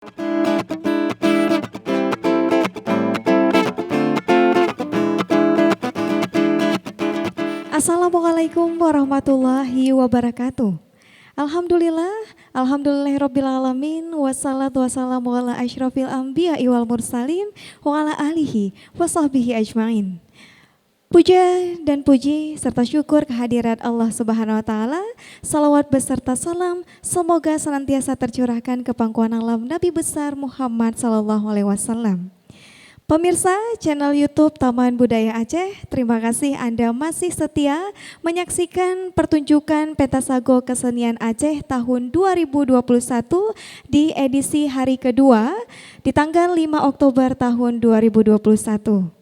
Assalamualaikum warahmatullahi wabarakatuh. Alhamdulillah, alhamdulillahirrabbilalamin, wassalatu wassalamu ala asyrafil anbiya'i wal mursalin, wa ala alihi wa sahbihi ajmain. Puja dan puji serta syukur kehadirat Allah Subhanahu wa taala. Salawat beserta salam semoga senantiasa tercurahkan ke pangkuan alam Nabi besar Muhammad sallallahu alaihi wasallam. Pemirsa channel YouTube Taman Budaya Aceh, terima kasih Anda masih setia menyaksikan pertunjukan Pentasago Kesenian Aceh tahun 2021 di edisi hari kedua di tanggal 5 Oktober tahun 2021.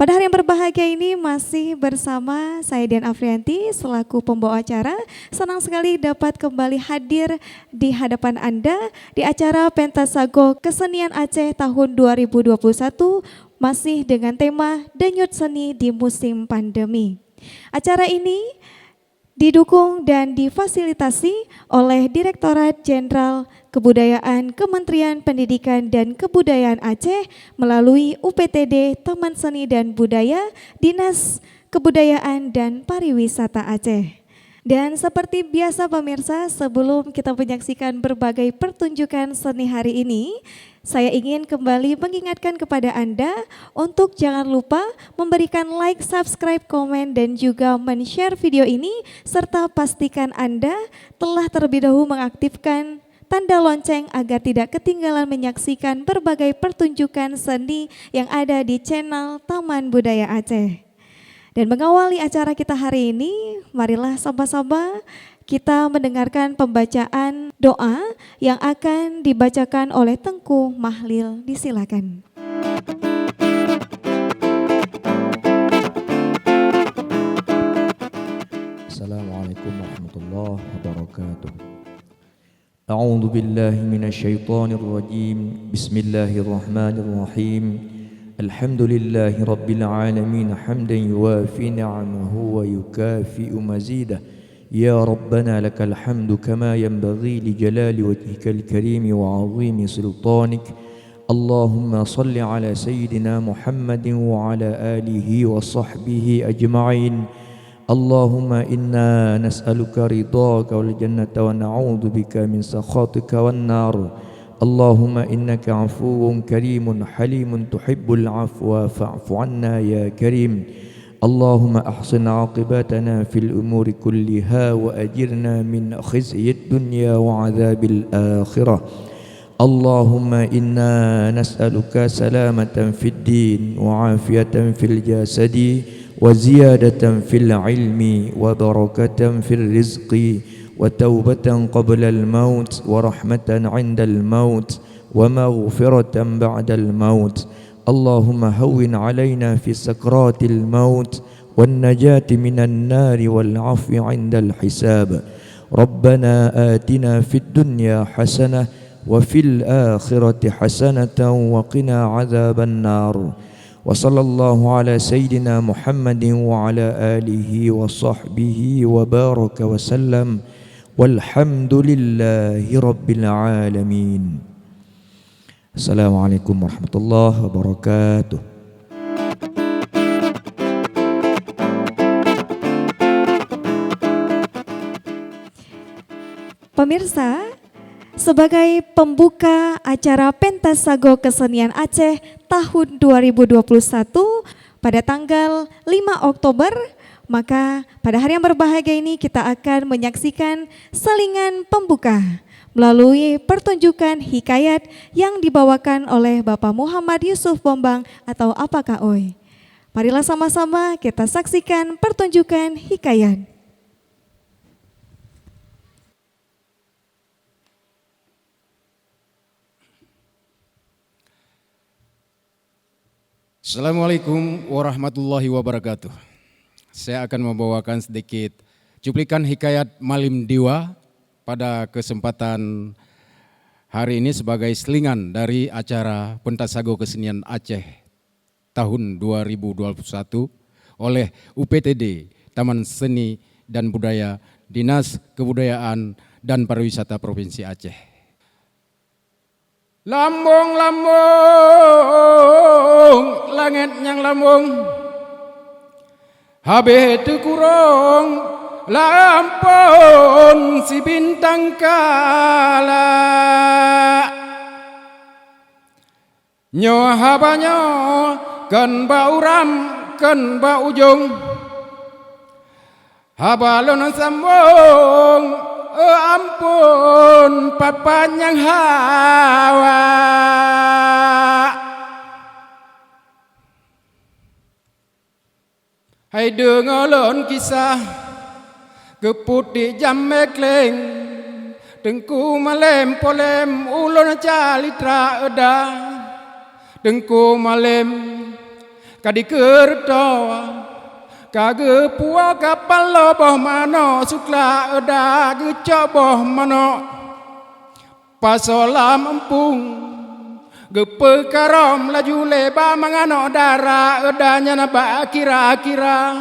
Pada hari yang berbahagia ini masih bersama saya Dian Afrianti selaku pembawa acara. Senang sekali dapat kembali hadir di hadapan Anda di acara Pentasago Kesenian Aceh tahun 2021 masih dengan tema Denyut Seni di Musim Pandemi. Acara ini didukung dan difasilitasi oleh Direktorat Jenderal Kebudayaan Kementerian Pendidikan dan Kebudayaan Aceh melalui UPTD Taman Seni dan Budaya Dinas Kebudayaan dan Pariwisata Aceh. Dan seperti biasa pemirsa, sebelum kita menyaksikan berbagai pertunjukan seni hari ini, saya ingin kembali mengingatkan kepada Anda untuk jangan lupa memberikan like, subscribe, komen, dan juga men-share video ini, serta pastikan Anda telah terlebih dahulu mengaktifkan tanda lonceng agar tidak ketinggalan menyaksikan berbagai pertunjukan seni yang ada di channel Taman Budaya Aceh. Dan mengawali acara kita hari ini, marilah sama-sama kita mendengarkan pembacaan doa yang akan dibacakan oleh Tengku Mahlil. Disilakan. Assalamualaikum warahmatullahi wabarakatuh. A'udzu billahi minasyaitonir rajim. Bismillahirrahmanirrahim. Alhamdulillahi rabbil alamin hamdan yuwafi ni'amahu wa yukafi'u mazidah. Ya Rabbana lakal hamdu kama yanbaghi li jalali wajhikal karim wa 'azimi sultanik. Allahumma salli ala sayyidina Muhammadin wa ala alihi wa sahbihi ajma'in. Allahumma inna nas'aluka ridhaka wal jannata wa na'udzu bika min sakhatika wan nar. Allahumma innaka 'afuwun karimun halimun tuhibbul 'afwa fa'fu 'anna ya karim. Allahumma ahsin 'aqibatana fil umuri kulliha wa ajirna min khizyid dunya wa 'adzabil akhirah. Allahumma inna nas'aluka salamatan fid din wa 'afiyatan fil jasadi wa ziyadatan fil ilmi wa barakatan fil rizqi wa taubatan qabla al-maut wa rahmatan 'inda al-maut wa maghfiratan ba'da al-maut. Allahumma hawwin 'alaina fi sakratil maut wan najati minan nari wal 'afwi 'inda al-hisab. Rabbana atina fid dunya hasanah wa fil akhirati hasanatan wa qina 'adzaban nar. Wa sallallahu ala sayyidina Muhammadin wa ala alihi wa sahbihi wa baraka wa sallam. Walhamdulillahi rabbil alamin. Assalamualaikum warahmatullahi wabarakatuh. Pemirsa, sebagai pembuka acara Pentasago Kesenian Aceh tahun 2021 pada tanggal 5 Oktober, maka pada hari yang berbahagia ini kita akan menyaksikan selingan pembuka melalui pertunjukan hikayat yang dibawakan oleh Bapak Muhammad Yusuf Bombang atau Apakah Oi. Marilah sama-sama kita saksikan pertunjukan hikayat. Assalamualaikum warahmatullahi wabarakatuh. Saya akan membawakan sedikit cuplikan hikayat Malim Diwa pada kesempatan hari ini sebagai selingan dari acara Pentasago Kesenian Aceh tahun 2021 oleh UPTD Taman Seni dan Budaya Dinas Kebudayaan dan Pariwisata Provinsi Aceh. Lambung-lambung langit yang lambung, habis tu kurang lampun si bintang kala. Nyo habanyo kan ba uram kan ba ujung, habalon sambung ampun papanyang hawa. Hãy đưa ngỡ lớn kisah keput di jam mekleng, tengku malem polem ulon calitra eda, tengku malem kadikerto kage puwa kapal loboh mano sukla eda gecoboh mano pasolam empung gepe karom laju leba mangano dara edanya naba kira-kira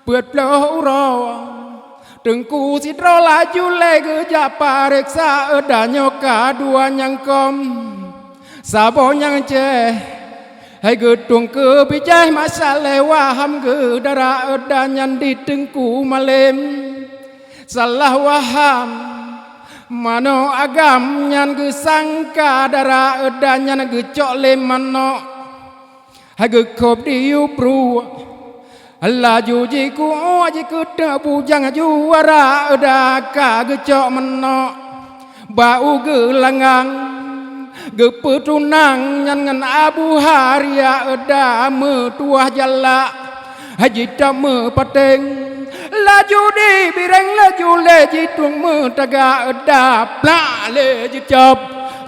peut ploh uro tengku sidro laju lege japa reksa edanyo kadua nyangkom sabo nyang ceh hai getung ke bijah masa lewaham ge dara edanya di tengku malem salah waham mano agam nyan ge sangka dara edanya ge cok mano hage kop diu pru Allah juji ku aji ku tebu jang juara eda ka ge cok mano bau ge langang ge petunang nyan ngan abu haria eda me tuah jala haji tamu pateng laju di bireng laju leji tung me taga eda pla leji cop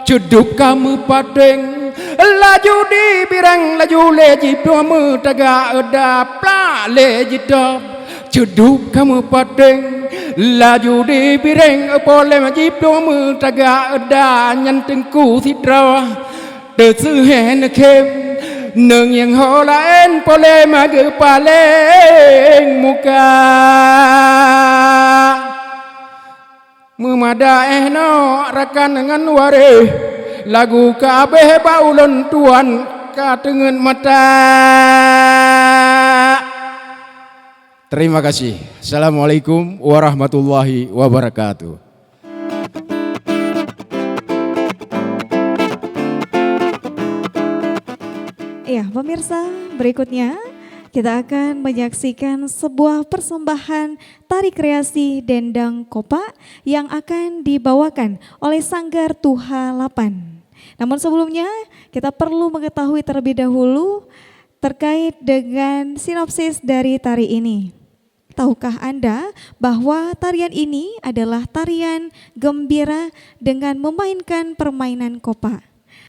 ceduk kamu pateng laju di bireng laju leji tung me taga eda pla leji cop ceduk kamu pateng laju di bireng pole maji tung me taga eda nyan tengku sidra de sư hen kem nương yang ho laen pole mage paleng muka memada no rakan dengan ware lagu kabeh baulon tuan ka tengen mata. Terima kasih. Assalamualaikum warahmatullahi wabarakatuh. Ya, pemirsa, berikutnya kita akan menyaksikan sebuah persembahan tari kreasi Dendang Kopa yang akan dibawakan oleh Sanggar Tuha 8. Namun sebelumnya kita perlu mengetahui terlebih dahulu terkait dengan sinopsis dari tari ini. Tahukah Anda bahwa tarian ini adalah tarian gembira dengan memainkan permainan kopa?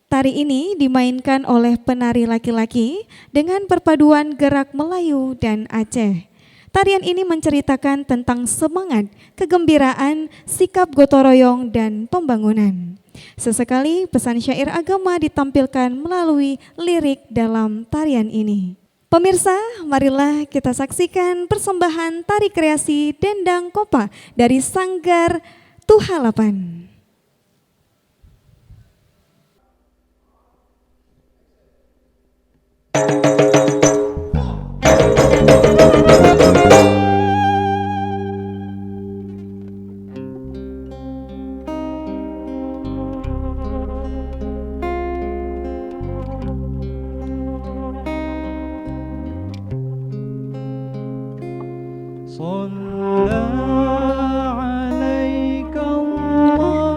Tari ini dimainkan oleh penari laki-laki dengan perpaduan gerak Melayu dan Aceh. Tarian ini menceritakan tentang semangat, kegembiraan, sikap gotong royong, dan pembangunan. Sesekali pesan syair agama ditampilkan melalui lirik dalam tarian ini. Pemirsa, marilah kita saksikan persembahan tari kreasi Dendang Kopa dari Sanggar Tuha 8. صلى عليك الله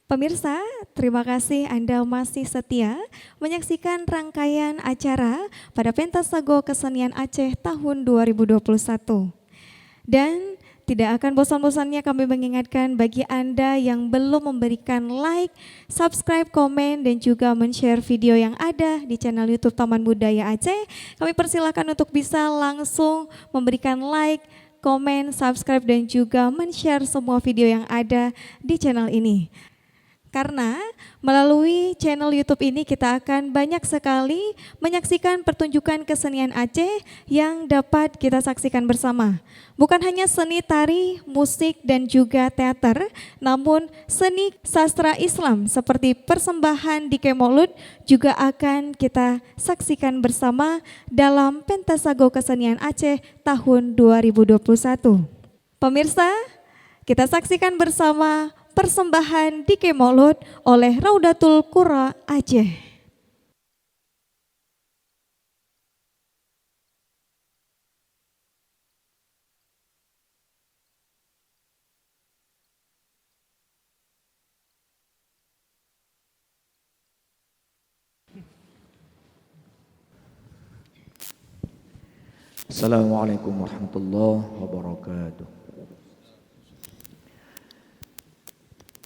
Pemirsa, terima kasih Anda masih setia menyaksikan rangkaian acara pada Pentas Sago Kesenian Aceh tahun 2021. Dan tidak akan bosan-bosannya kami mengingatkan bagi Anda yang belum memberikan like, subscribe, komen, dan juga men-share video yang ada di channel YouTube Taman Budaya Aceh. Kami persilakan untuk bisa langsung memberikan like, komen, subscribe, dan juga men-share semua video yang ada di channel ini. Karena melalui channel YouTube ini kita akan banyak sekali menyaksikan pertunjukan kesenian Aceh yang dapat kita saksikan bersama. Bukan hanya seni tari, musik, dan juga teater, namun seni sastra Islam seperti persembahan Dike Maulud juga akan kita saksikan bersama dalam Pentas Sago Kesenian Aceh tahun 2021. Pemirsa, kita saksikan bersama persembahan Dike Maulud oleh Raudatul Qura Aceh. Assalamualaikum warahmatullahi wabarakatuh.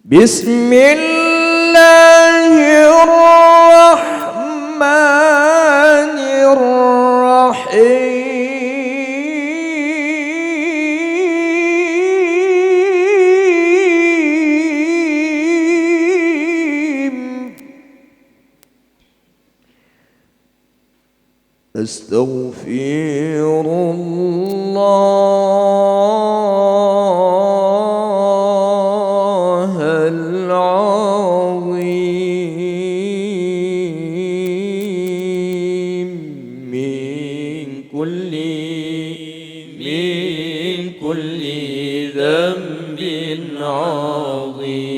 Bismillahirrahmanirrahim. Astaghfirullahal-azim min kulli dhanbin azim.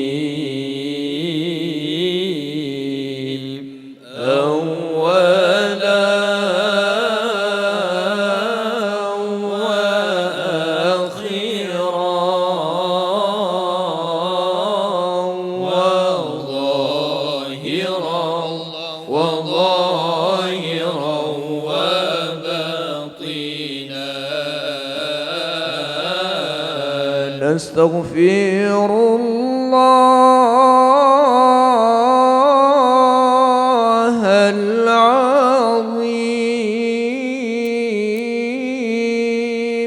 Astaghfirullahal-azim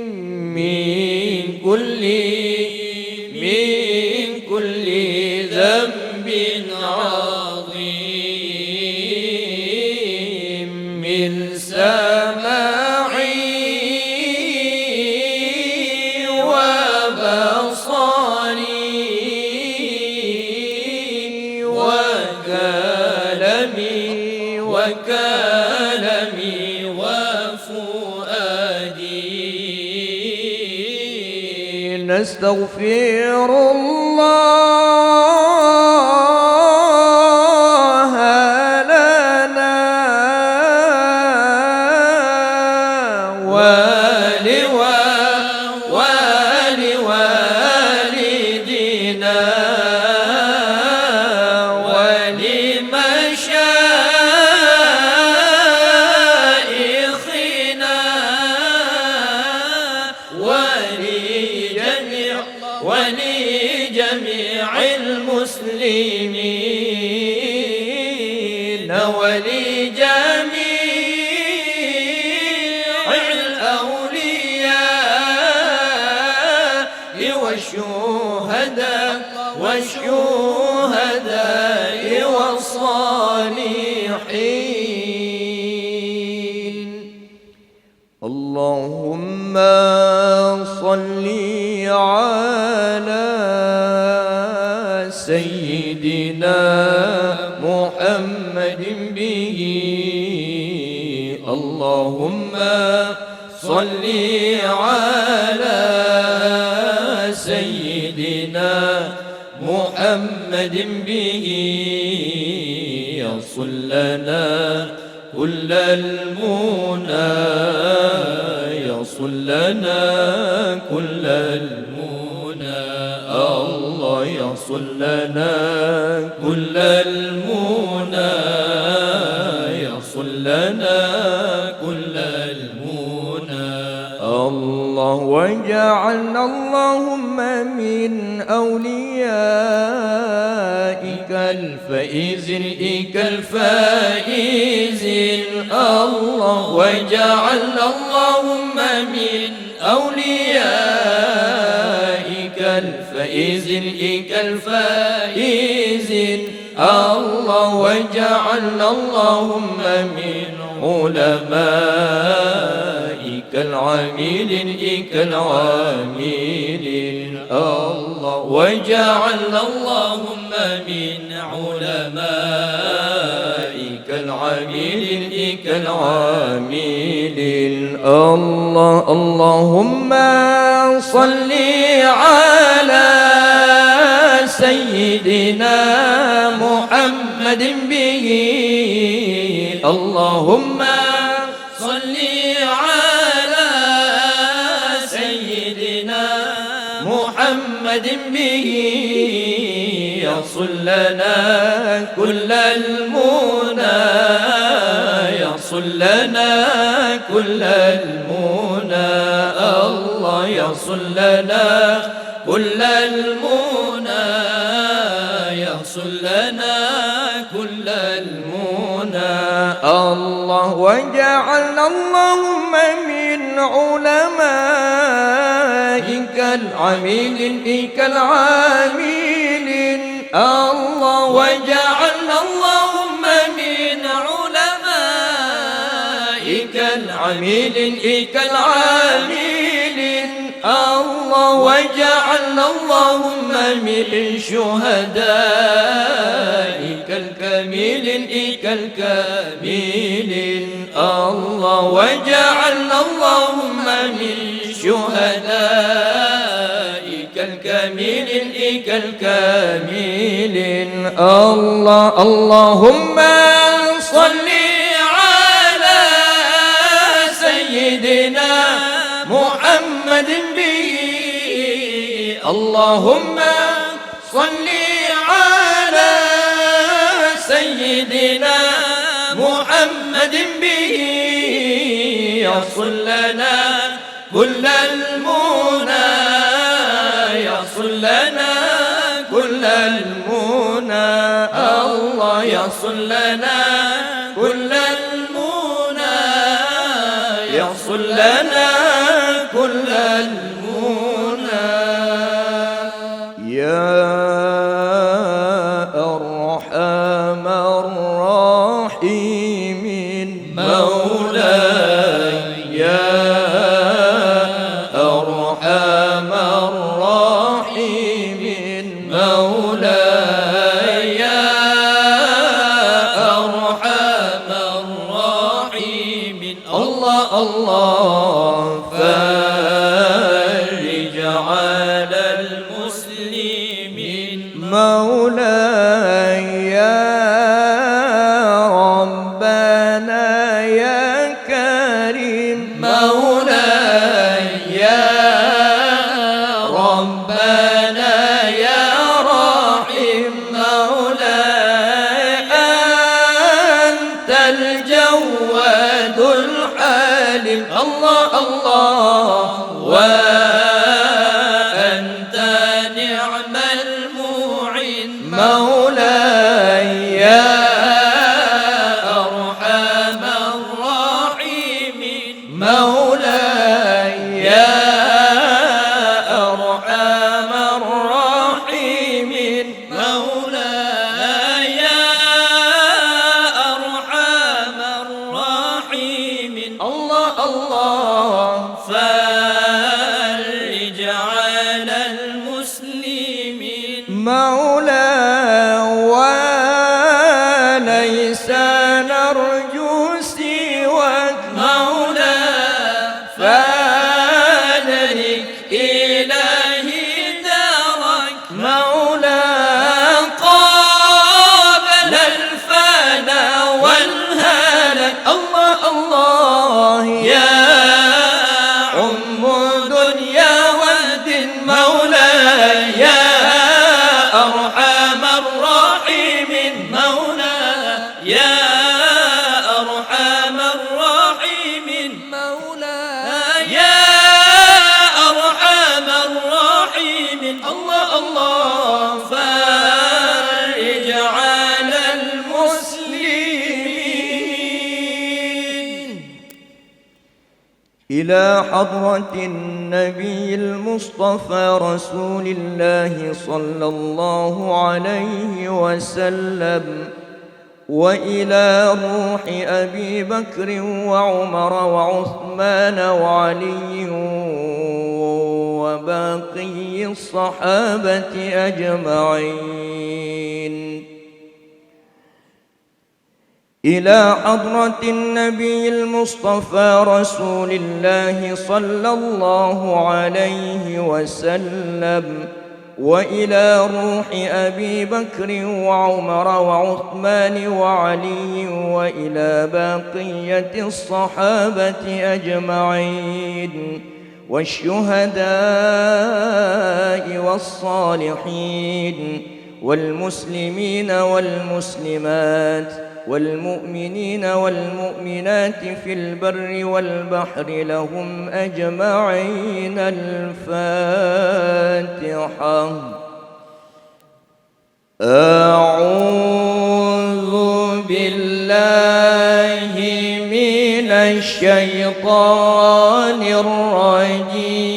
min kulli dhanbin azim min sama'i وكلمي وفؤادي نستغفر الله لنا ولوالدينا ولجميع المسلمين ولجميع الأولياء والشهداء والصالحين. اللهم صل على سيدنا محمد به. اللهم صل على سيدنا محمد به. يصل لنا كل المنى يصل لنا كل المنى. الله يصل لنا كل المنى يصل لنا كل المنى الله وجعلنا اللهم من أوليائك الفائزين الفائزين الله وجعلنا اللهم من أوليائك الفائزين الفائزين الله وجعلنا اللهم من علمائك العاملين العاملين الله وجعلنا اللهم من علمائك العاملين العاملين الله اللهم صل على سيدنا محمد به اللهم صل على سيدنا محمد به يصل لنا كل المنى يصل لنا كل المنى الله يصل لنا كل المنى يصل لنا كل المنى الله وجعلنا اللهم من علمائك العاملين العاملين الله وجعلنا اللهم من علمائك العاملين العاملين الله وجعلنا اللهم من شهدائك الكاملين الكاملين الله وجعلنا اللهم من شهدائك الكاملين الكاملين الله اللهم صل على سيدنا محمد به اللهم صل على سيدنا محمد به يصل لنا كل المنى يصل لنا كل المنى الله يصل لنا كل المنى يصل لنا كل المنى يا أرحم الراحمين مولاي يا أرحم الراحمين مولاي يا أرحم الراحمين الله الله فرج على المسلمين مولاي يا ربنا يا كريم مولاي يا ربنا يا رحيم مولاي أنت الجواد الحليم الله الله وأنت نعم المعين مولاي يا أرحم الراحمين مولاي يا أرحم الراحمين مولاي يا أرحم الراحمين الله الله فرج على المسلمين مولاي وليس نرجو سواك مولاي إلى حضرة النبي المصطفى رسول الله صلى الله عليه وسلم، وإلى روح أبي بكر وعمر وعثمان وعلي وباقي الصحابة أجمعين. إلى حضرة النبي المصطفى رسول الله صلى الله عليه وسلم، وإلى روح أبي بكر وعمر وعثمان وعلي وإلى بقية الصحابة أجمعين، والشهداء والصالحين والمسلمين والمسلمات والمؤمنين والمؤمنات في البر والبحر لهم أجمعين. الفاتحة. أعوذ بالله من الشيطان الرجيم.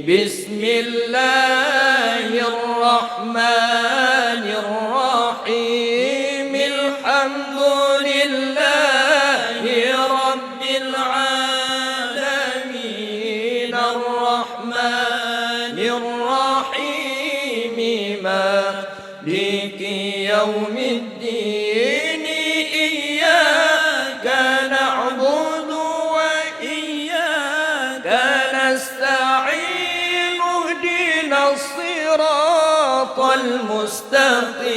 بسم الله الرحمن الرحيم. الحمد لله رب العالمين الرحمن الرحيم مالك يوم الدين. إياك نعبد وإياك نستعين. اهدنا الصراط المستقيم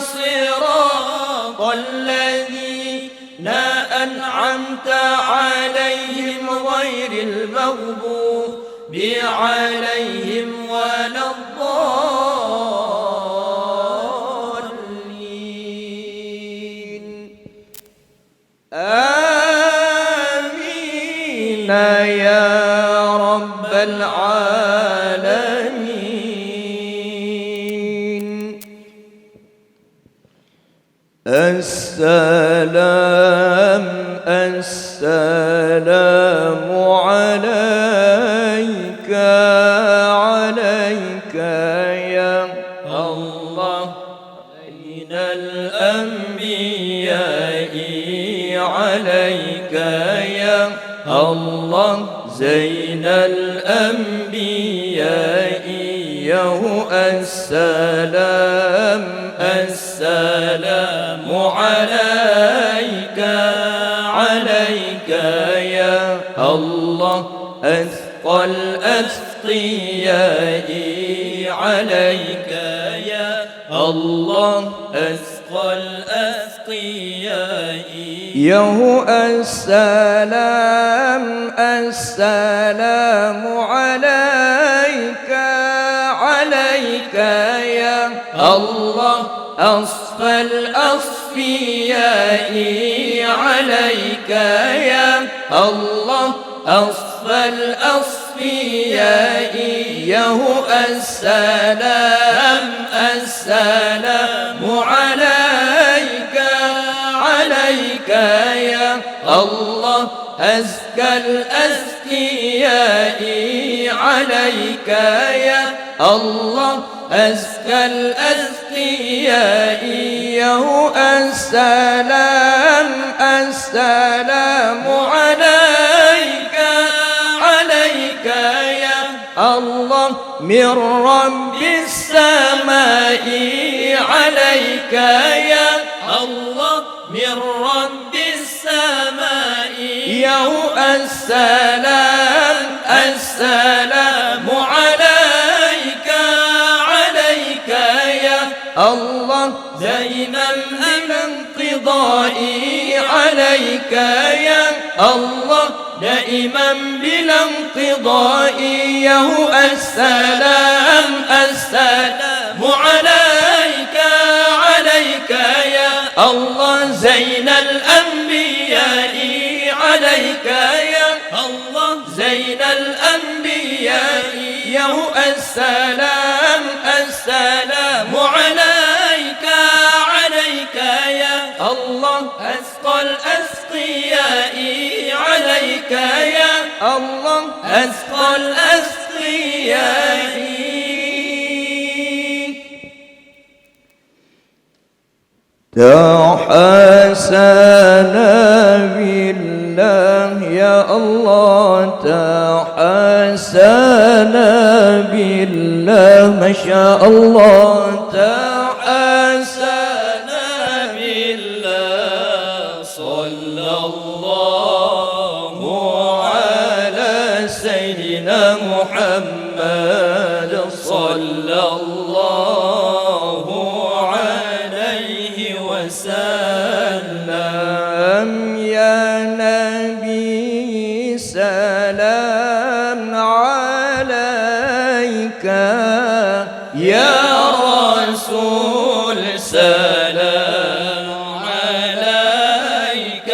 صراط الذين أنعمت عليهم غير المغضوب عليهم ولا الضالين. آمين يا رب العالمين. السلام السلام عليك عليك يا الله بين الأنبياء عليك يا الله زين الأنبياء يا السلام السلام عليك عليك يا الله أثقى الأثقياء عليك يا الله أثقى الأثقياء يا السلام السلام عليك عليك يا الله أصفى الأصفياء عليك يا الله أصفى الأصفياء يا السلام السلام عليك عليك يا الله أزكى الأزكياء عليك يا الله أزكى الأزكياء يا السلام السلام عليك عليك يا الله من رب السماء عليك يا الله من رب السماء يا السلام السلام عليك عليك يا الله دائما الانقضاء عليك يا الله دائما بلا انقضاء يا السلام السلام عليك عليك يا الله زين الأنبياء عليك يا الله زين الأنبياء يا السلام السلام عليك عليك يا الله أسقى الأسقياء عليك أسقى الأسقياء تحسن بالله يا الله تحسن بالله ما شاء الله تحسن بالله صلى الله على سيدنا محمد صلى الله عليه وسلم يا نبي سلام عليك يا رسول سلام عليك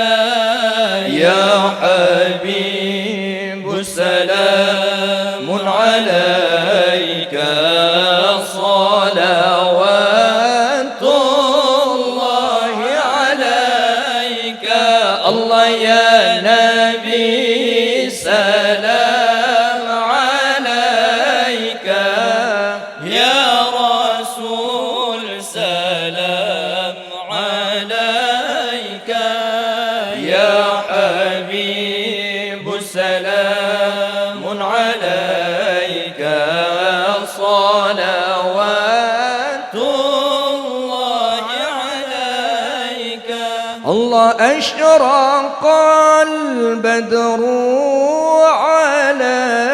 يا حبيب سلام عليك صلوات الله عليك الله يا نبي سلام عليك يا رسول سلام عليك يا حبيب سلام عليك صلوات الله عليك الله أشرق البدر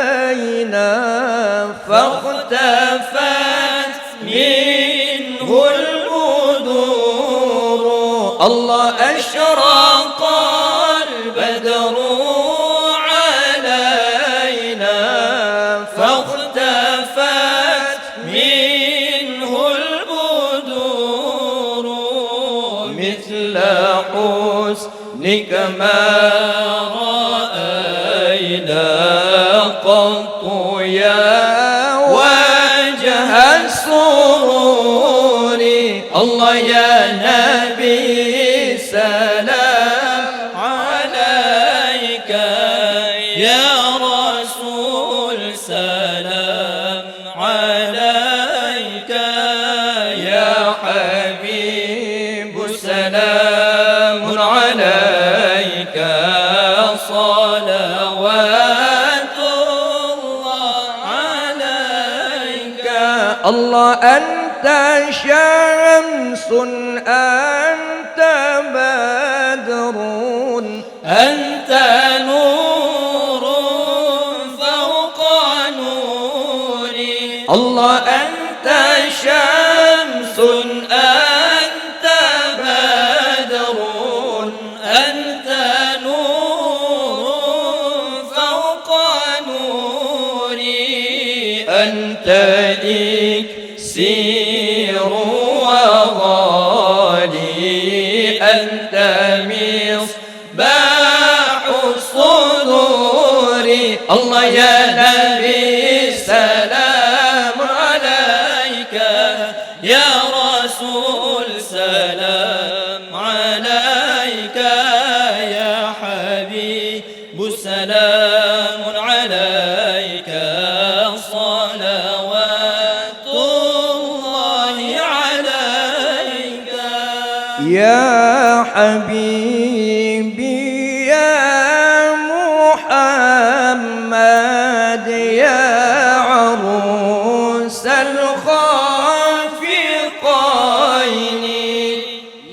علينا فاختفت منه البدور الله أشرق البدر علينا فاختفت منه البدور مثل حسنك ما رأينا قط يا وجه السرور الله يا نبي سلام عليك يا رسول سلام عليك يا حبيب سلام عليك صلوات الله عليك الله أنت شمس أنت بدر أنت نور فوق نوري الله أنت شمس أنت بدر أنت نور فوق نوري أنت إكسير وغالي أنت مصباح الصدور الله يا نبي سلام عليك يا رسول سلام عليك يا حبيب سلام عليك صلوات الله عليك يا حبيبي يا محمد يا عروس الخافقين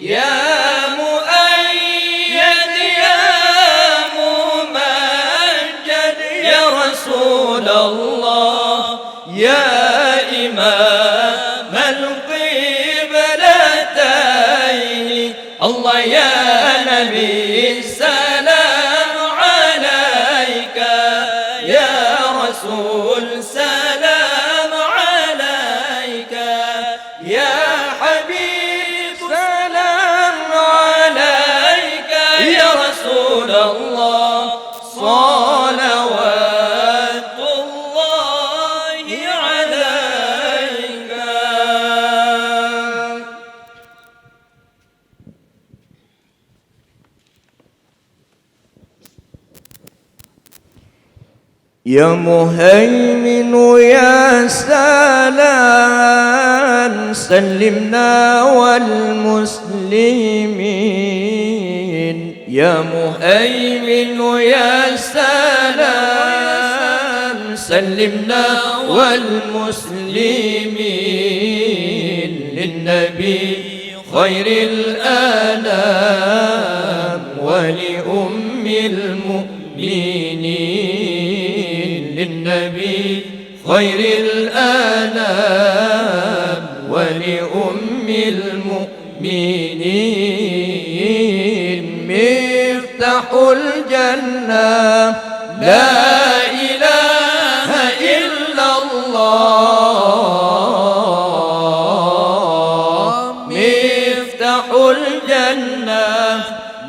يا مؤيد يا ممجد يا رسول الله يا إمام القبلتين الله يا نبي سلام عليك يا رسول سلام عليك يا حبيب سلام عليك يا رسول الله صلوات الله عليك يا مهيمن يا سلام سلمنا والمسلمين يا مهيمن يا سلام سلمنا والمسلمين للنبي خير الأنام ولأم المؤمنين للنبي خير الأنام ولأم المؤمنين مفتاح الجنة لا إله إلا الله مفتاح الجنة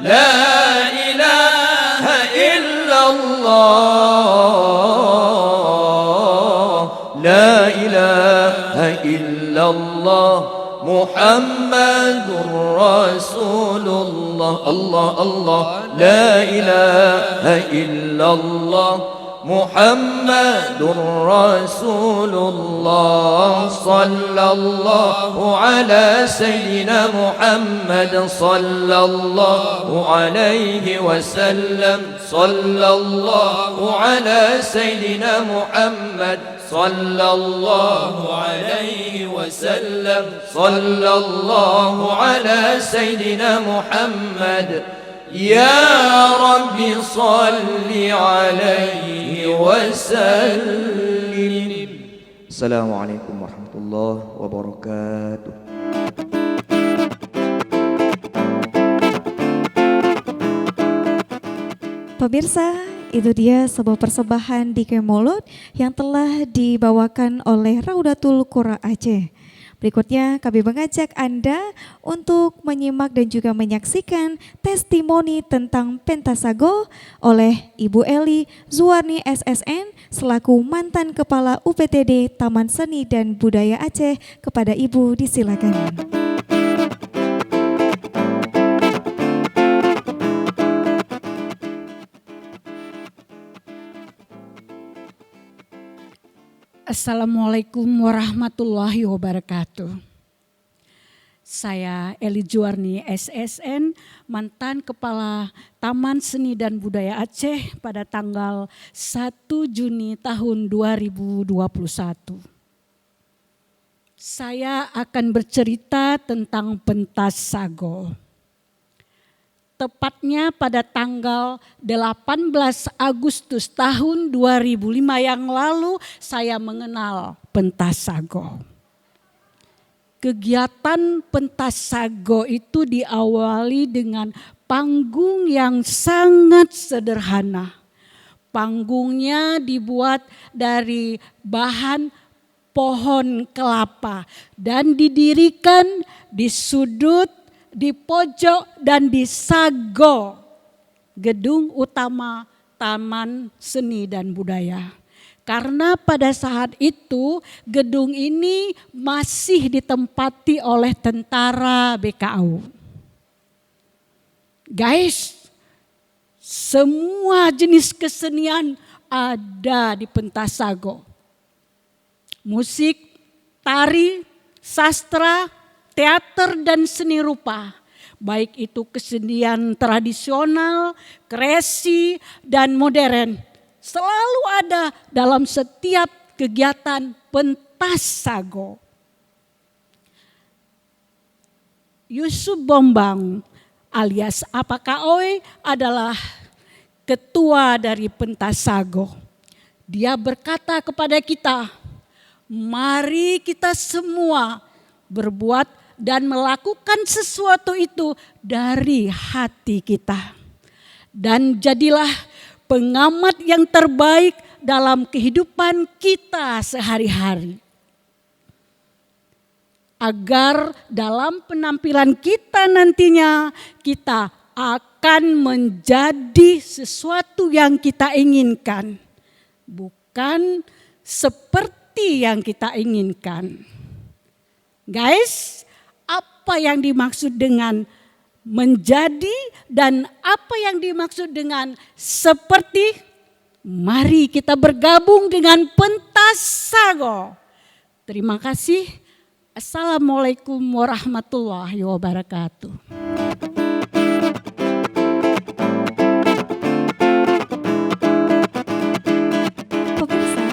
لا إله إلا الله لا إله إلا الله محمد رسول الله الله الله لا إله إلا الله محمد رسول الله صلى الله على سيدنا محمد صلى الله عليه وسلم صلى الله على سيدنا محمد صلى الله عليه وسلم صلى الله على سيدنا محمد يا رب صل عليه وسلم. Assalamualaikum warahmatullahi wabarakatuh. Pemirsa, itu dia sebuah persembahan di Mulut yang telah dibawakan oleh Raudatul Qura Aceh. Berikutnya kami mengajak Anda untuk menyimak dan juga menyaksikan testimoni tentang Pentasago oleh Ibu Eli Zuwarni SSN selaku mantan Kepala UPTD Taman Seni dan Budaya Aceh. Kepada Ibu disilakan. Assalamualaikum warahmatullahi wabarakatuh. Saya Eli Zuwarni SSN, mantan Kepala Taman Seni dan Budaya Aceh pada tanggal 1 Juni tahun 2021. Saya akan bercerita tentang pentas sago. Tepatnya pada tanggal 18 Agustus tahun 2005 yang lalu saya mengenal pentas sago. Kegiatan pentas sago itu diawali dengan panggung yang sangat sederhana. Panggungnya dibuat dari bahan pohon kelapa dan didirikan di sudut, di pojok dan di sago gedung utama Taman Seni dan Budaya. Karena pada saat itu gedung ini masih ditempati oleh tentara BKU. Guys, semua jenis kesenian ada di pentas sago. Musik, tari, sastra, teater dan seni rupa, baik itu kesenian tradisional, kreasi, dan modern, selalu ada dalam setiap kegiatan pentas sago. Yusuf Bombang alias Apakaoi adalah ketua dari pentas sago. Dia berkata kepada kita, mari kita semua berbuat dan melakukan sesuatu itu dari hati kita. Dan jadilah pengamat yang terbaik dalam kehidupan kita sehari-hari. Agar dalam penampilan kita nantinya kita akan menjadi sesuatu yang kita inginkan. Bukan seperti yang kita inginkan. Guys, apa yang dimaksud dengan menjadi dan apa yang dimaksud dengan seperti? Mari kita bergabung dengan pentas Sago. Terima kasih. Assalamualaikum warahmatullahi wabarakatuh. Pemirsa,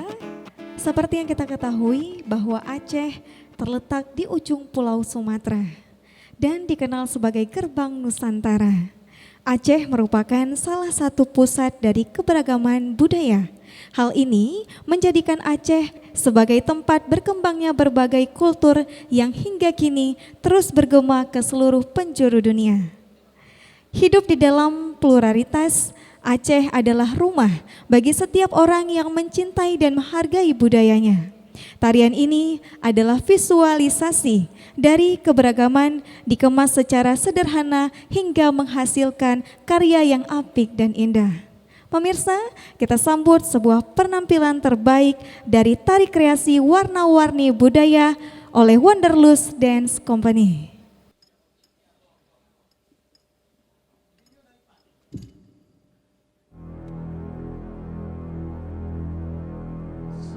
seperti yang kita ketahui bahwa Aceh terletak di ujung Pulau Sumatera dan dikenal sebagai gerbang Nusantara. Aceh merupakan salah satu pusat dari keberagaman budaya. Hal ini menjadikan Aceh sebagai tempat berkembangnya berbagai kultur yang hingga kini terus bergema ke seluruh penjuru dunia. Hidup di dalam pluralitas, Aceh adalah rumah bagi setiap orang yang mencintai dan menghargai budayanya. Tarian ini adalah visualisasi dari keberagaman dikemas secara sederhana hingga menghasilkan karya yang apik dan indah. Pemirsa, kita sambut sebuah penampilan terbaik dari tari kreasi warna-warni budaya oleh Wanderlust Dance Company.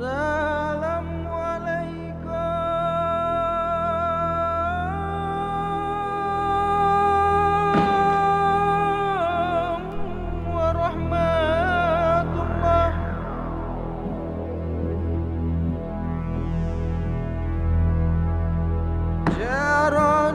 Assalamualaikum warahmatullah. Jara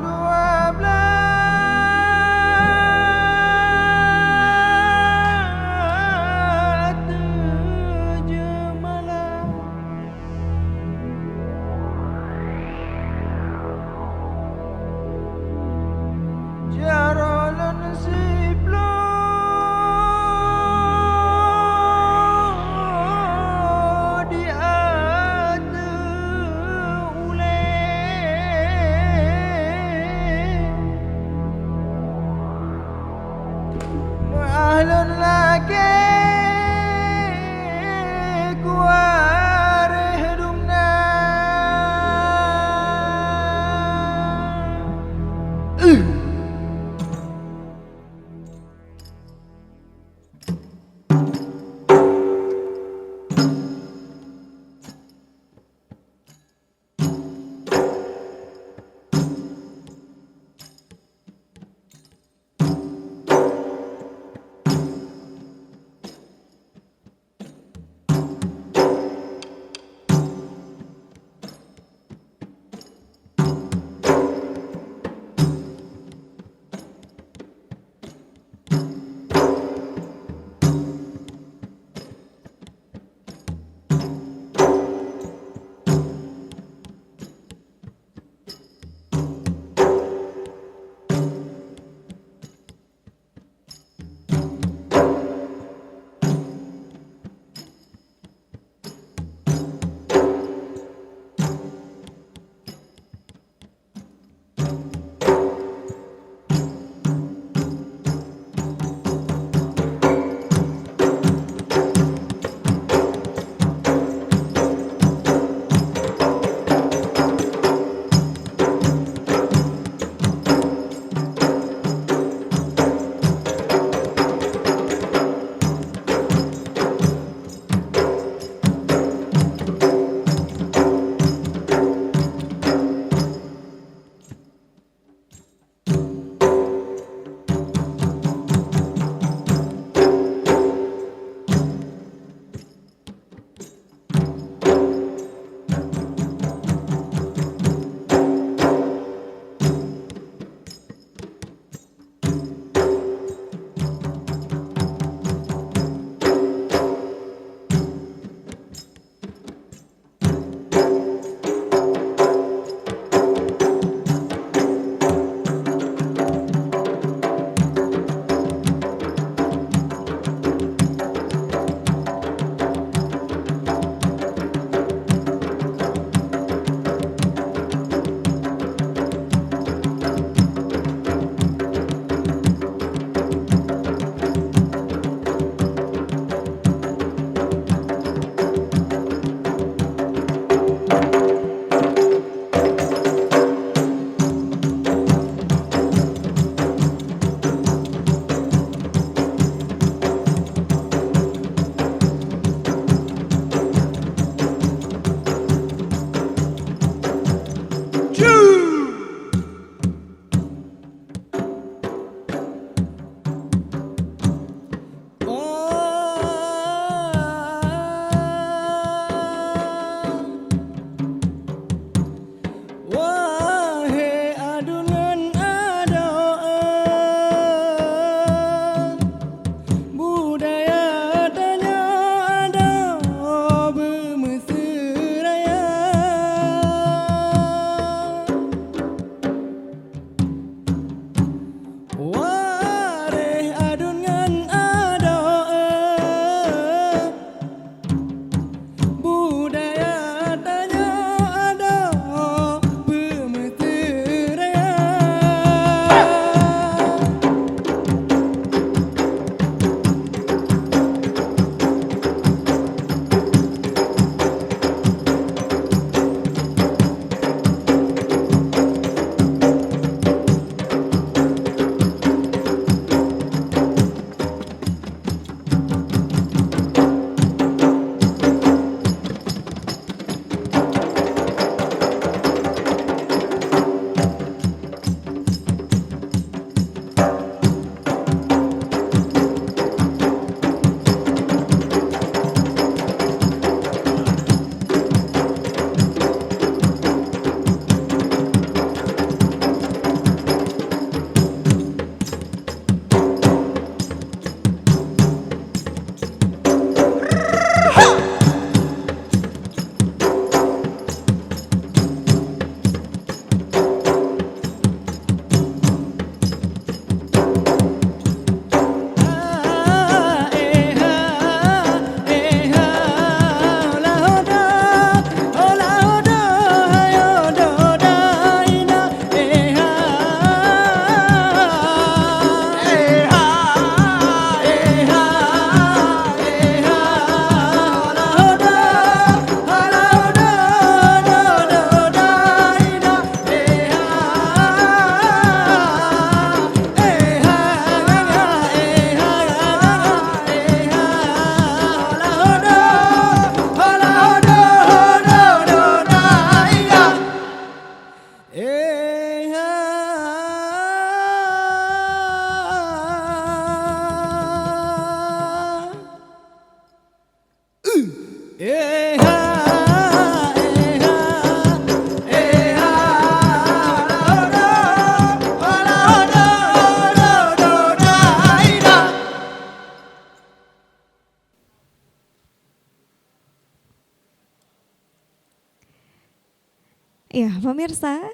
Ya, pemirsa,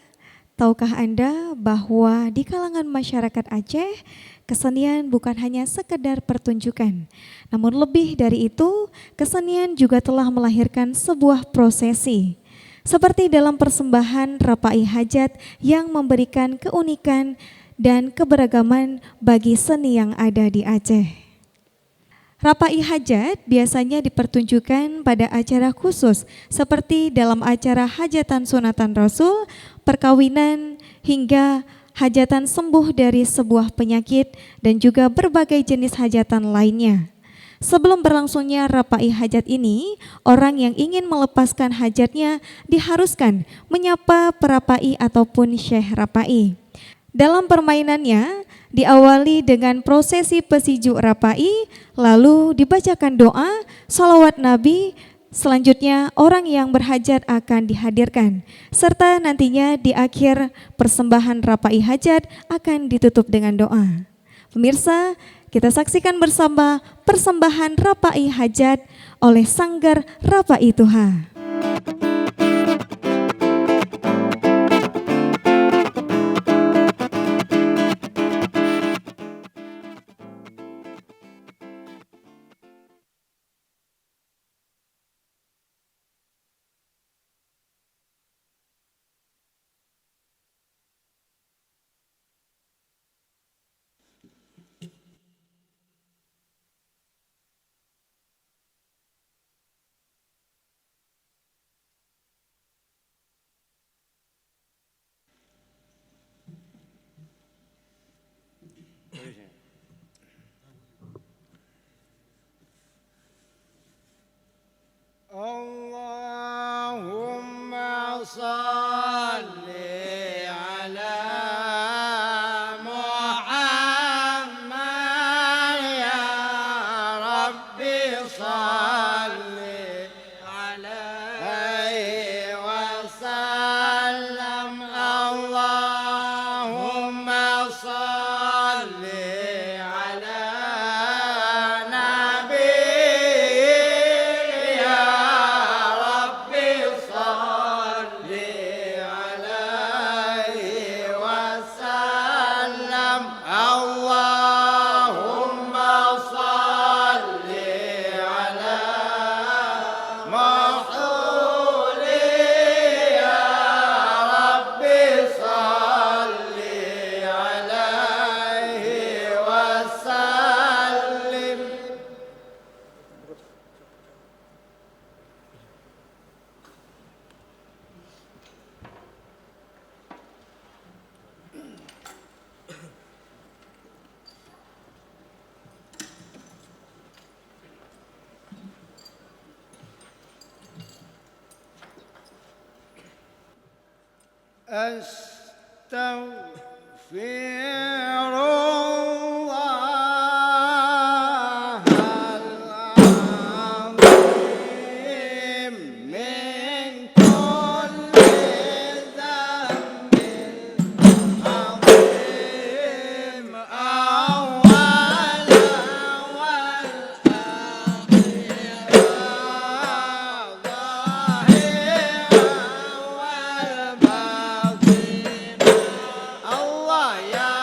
tahukah Anda bahwa di kalangan masyarakat Aceh, kesenian bukan hanya sekedar pertunjukan, namun lebih dari itu, kesenian juga telah melahirkan sebuah prosesi. Seperti dalam persembahan Rapai Hajat yang memberikan keunikan dan keberagaman bagi seni yang ada di Aceh. Rapai Hajat biasanya dipertunjukkan pada acara khusus seperti dalam acara hajatan sunatan Rasul, perkawinan, hingga hajatan sembuh dari sebuah penyakit dan juga berbagai jenis hajatan lainnya. Sebelum berlangsungnya Rapai Hajat ini, orang yang ingin melepaskan hajatnya diharuskan menyapa perapai ataupun Syekh Rapai. Dalam permainannya, diawali dengan prosesi pesijuk Rapai, lalu dibacakan doa, salawat Nabi, selanjutnya orang yang berhajat akan dihadirkan, serta nantinya di akhir persembahan Rapai Hajat akan ditutup dengan doa. Pemirsa, kita saksikan bersama persembahan Rapai Hajat oleh Sanggar Rapai Tuha. Allahumma salli ala Muhammad ya Rabbi salli alaihi wasallam. Allahumma salli ala Nabi Astaghfirullah al-azim min kulli dhanbin azim awwala wal akhira zahira wal batin. Allah ya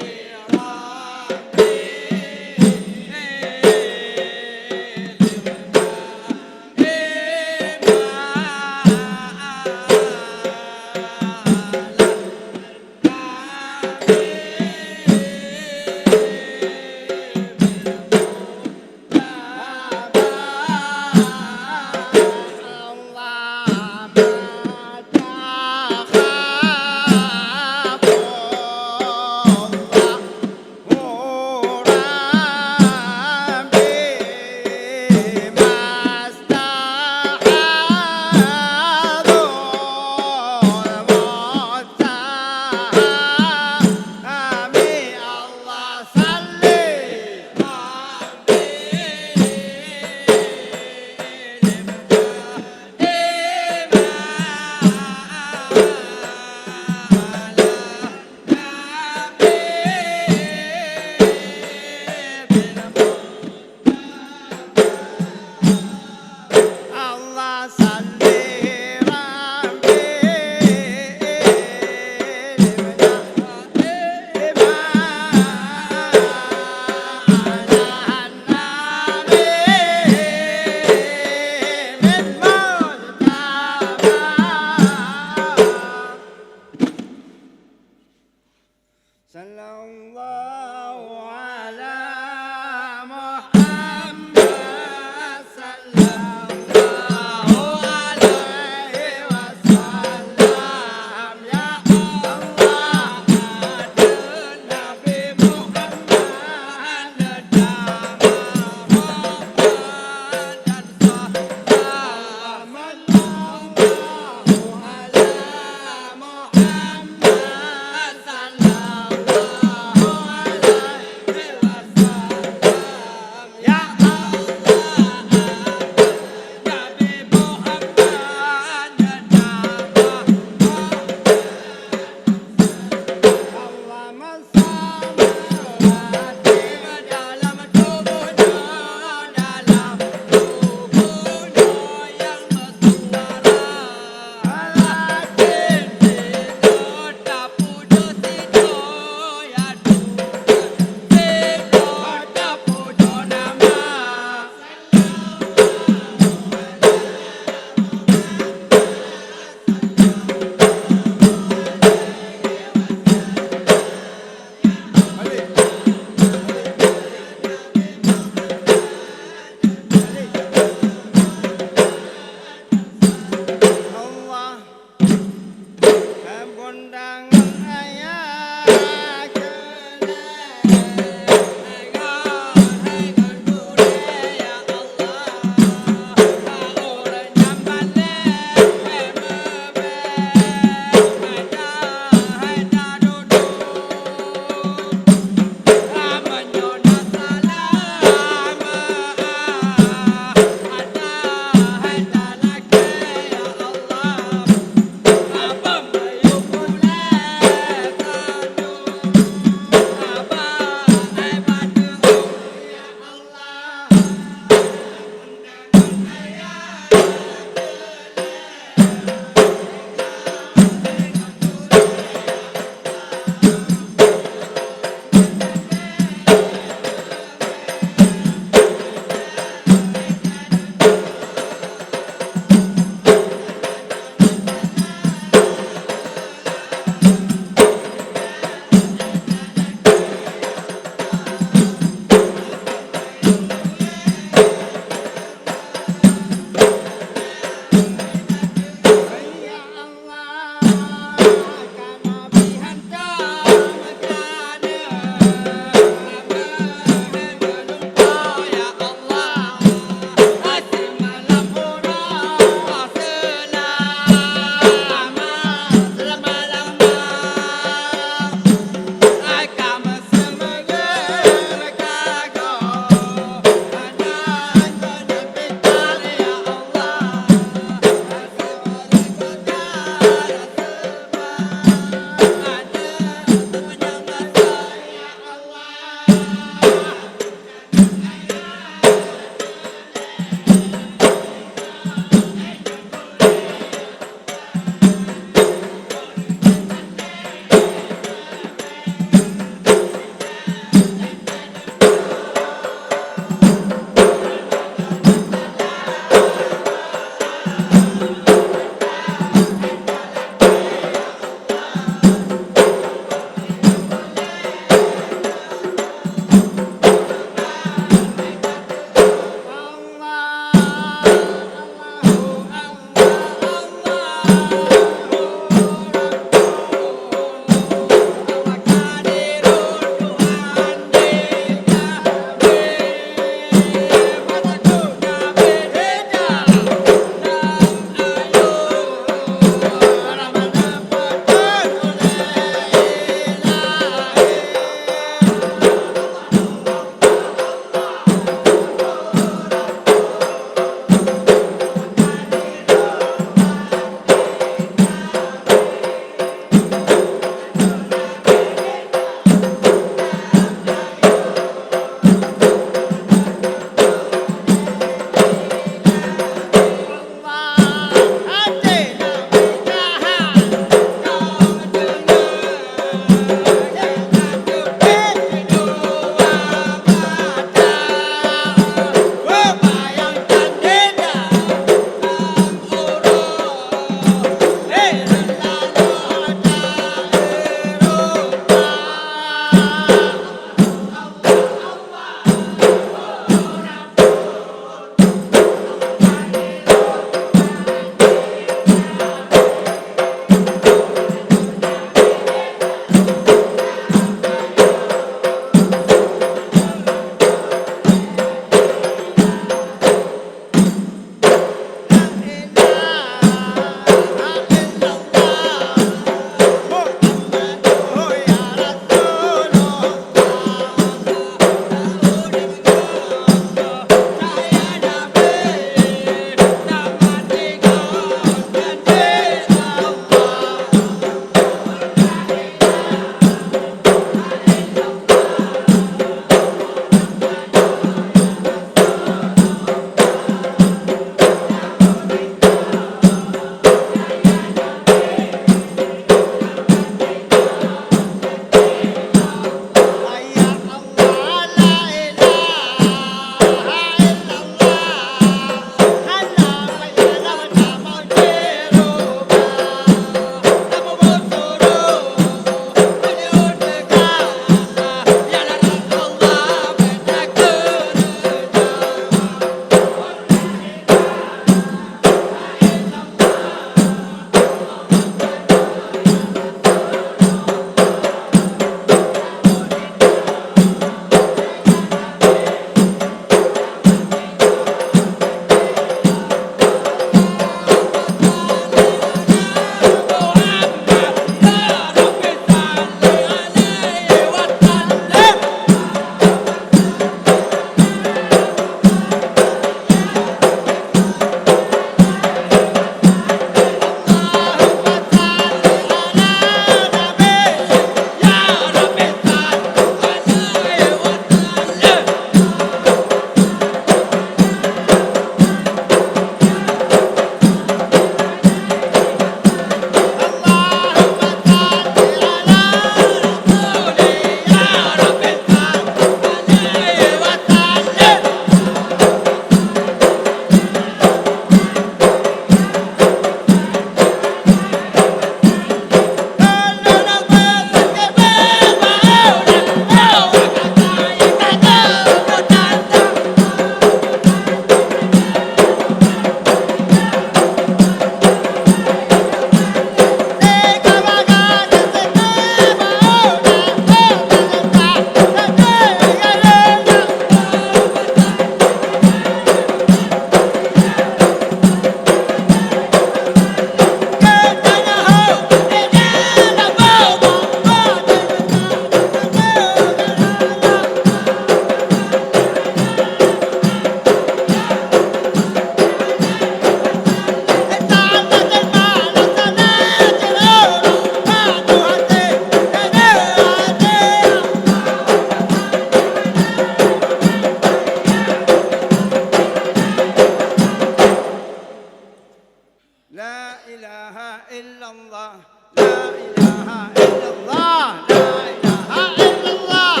ilaha illallah, la ilaha illallah, la ilaha illallah.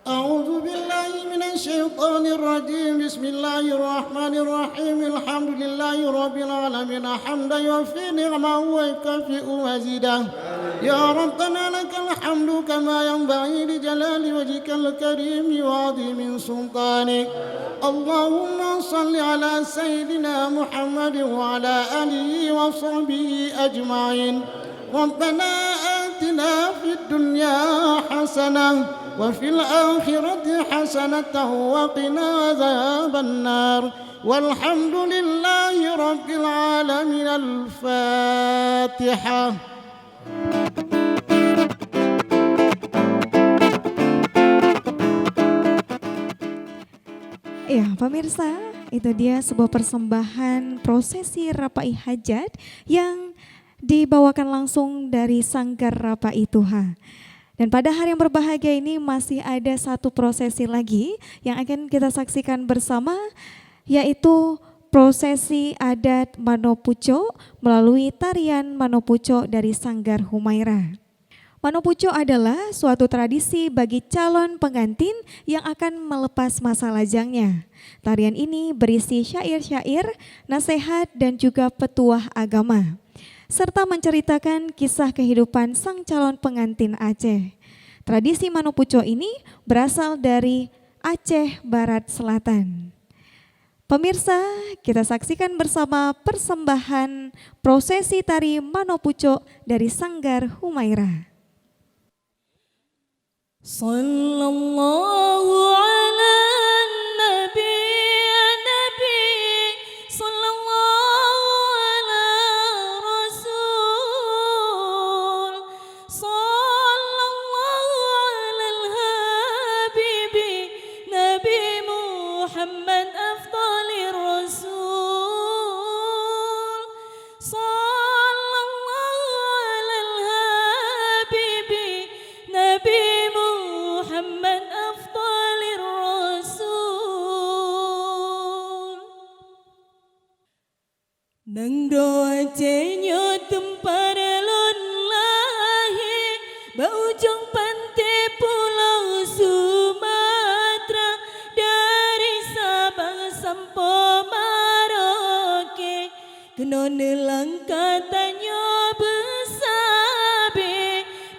أعوذ بالله من الشيطان الرجيم بسم الله الرحمن الرحيم الحمد لله رب العالمين حمدا يوفي نعمه ويكافئ مزيدا يا ربنا لك الحمد كما ينبغي لجلال وجهك الكريم وعظيم سلطانك اللهم صل على سيدنا محمد وعلى آله وصحبه أجمعين ربنا آتنا في الدنيا حسنة وفي الآخرة حسنة وقنا عذاب النار والحمد لله رب العالمين. الفاتحة. Ya, pemirsa, itu dia sebuah persembahan prosesi Rapai Hajat yang dibawakan langsung dari Sanggar Rapai Tuha. Dan pada hari yang berbahagia ini masih ada satu prosesi lagi yang akan kita saksikan bersama, yaitu prosesi adat Manopuco melalui tarian Manopuco dari Sanggar Humaira. Manopuco adalah suatu tradisi bagi calon pengantin yang akan melepas masa lajangnya. Tarian ini berisi syair-syair, nasihat dan juga petuah agama, serta menceritakan kisah kehidupan sang calon pengantin Aceh. Tradisi Manopuco ini berasal dari Aceh Barat Selatan. Pemirsa, kita saksikan bersama persembahan prosesi tari Manopuco dari Sanggar Humaira. Sallallahu ala nabi nabi sallallahu ala rasul sallallahu ala al-habibi nabi Muhammad afdalir rasul sallallahu ala al-habibi nabi Muhammad afdalir rasul. Nang doanya tempat lon lahi baujung pantai pulau Sumatera dari Sabang sampai Merauke kena nelang katanya besabe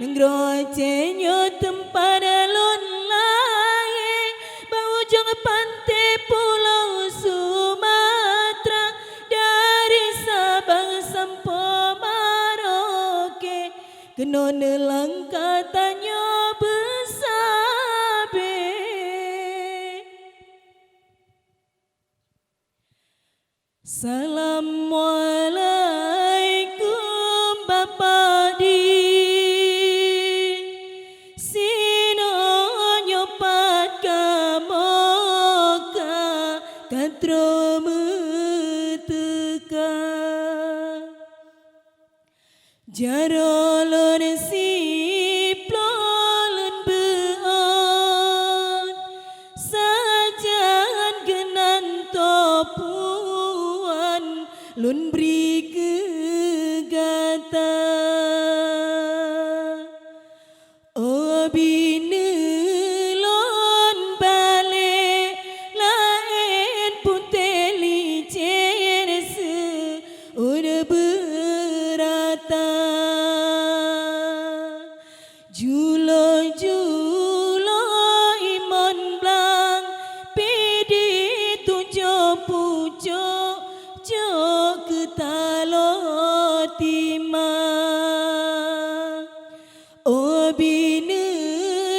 nang doanya tempat lon lahi baujung pantai pulau Sumatera dari Sabang sampai Merauke kena nelang katanya besabe. Assalamualaikum Bapak di sino nyopat kamoka katro meteka jarolon siplolon beon sajan genan topuan lun beri kegata obine lon bale lain puteli cerse una berata julo julo imon blang pidi tujo pujo jo ketalo tima obine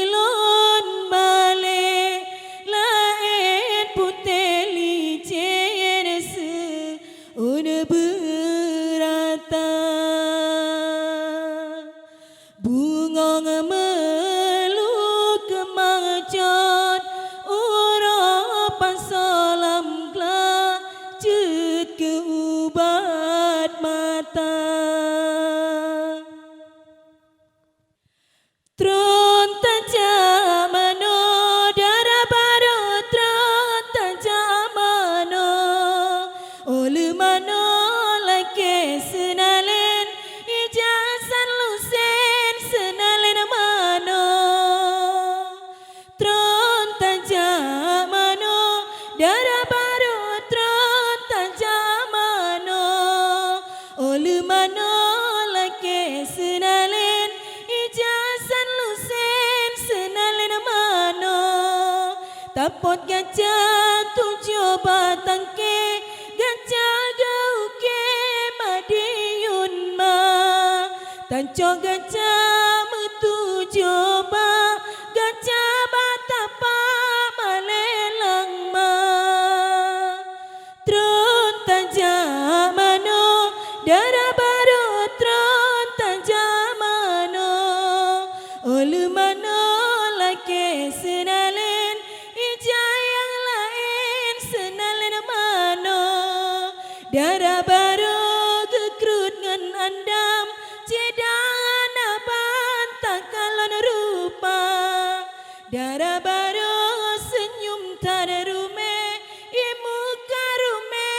lon bale lain puteli cerse una berata bunga melu kemangcot urapan salam gla cut ke ubat Kanco gajah metu coba gajah batapa malelang ma tron tajamano darah baru tron tajamano olu mano lake senalen ija yang lain senalen mano darah baru gekrut ngan andam cedangan aban takalan rupa darah baru senyum tada rume imu karume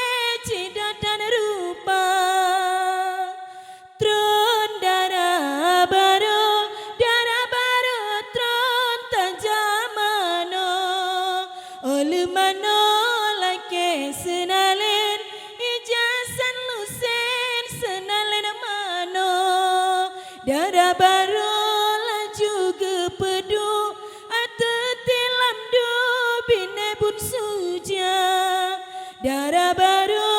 cedatan rupa tron darah baru tron tajamano olu mano lake senalen ijasan lusen senalen mano darah baru laju gepedu atau tilam du bine bun suja darah baru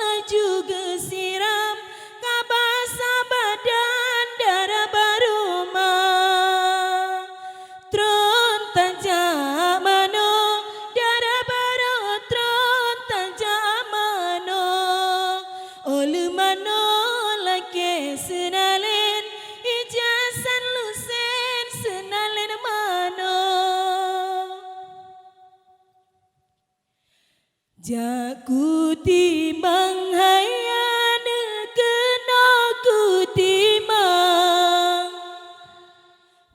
laju gesiram kabasa badan darah baru ma tron tajamano darah baru tron tajamano olu mano lake senalen ijasan lusen senalen mano jaku timbang hayane kena ku timbang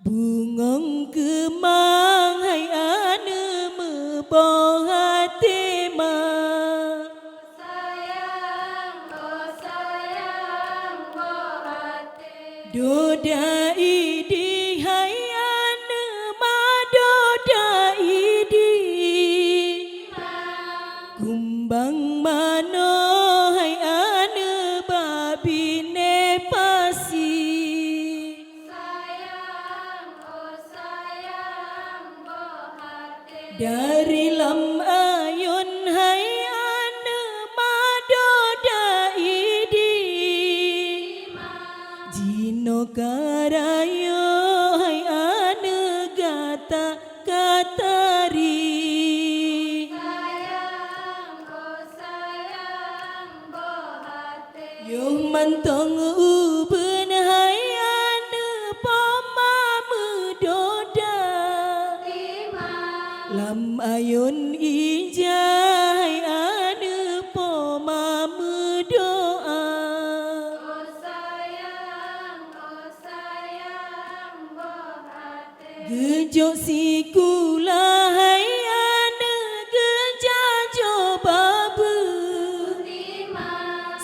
bungong kemang hayane meboh hati ma doda idi hayane ma doda idi kumbang mano hayane babine pasi dari lam ayun hayane ma doda idi Jino karayo hai ane gata katari yo mantong uben hai ane poma medoda lam ayun ija hai ane poma medoa Gejok si kula hai ane gejajo babu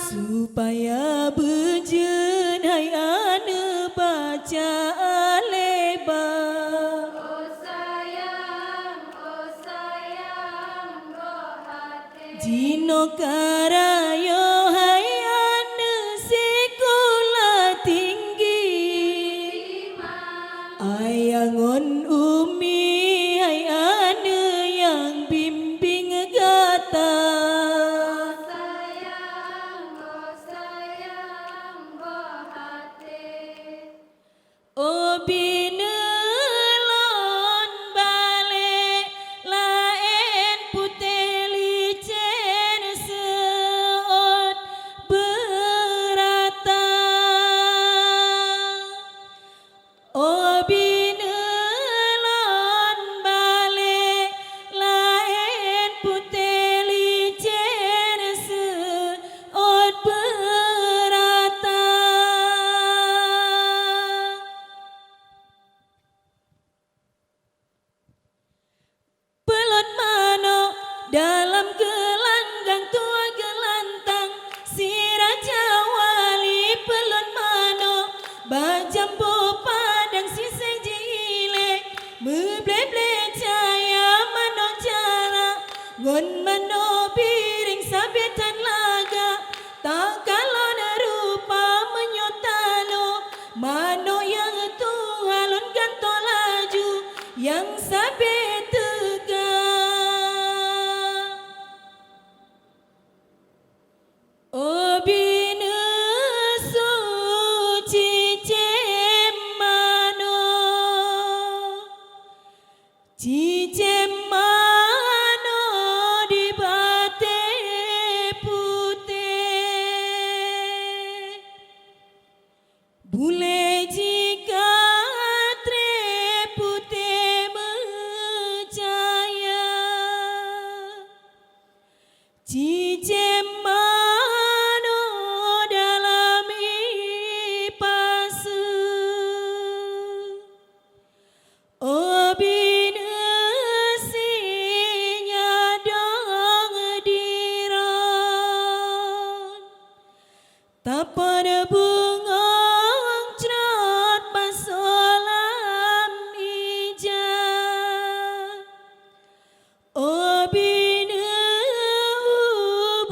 supaya bejen hai ane baca aleba Jino karayo hai ane sekolah tinggi Ayangon umi hai ane yang bimbing gata Obinelon bale laen putih licen Boleh jika trepute berjaya Cijem mano dalam ipase Obine sinya dong diron Tak pada bungong cerot pasolam ija Obine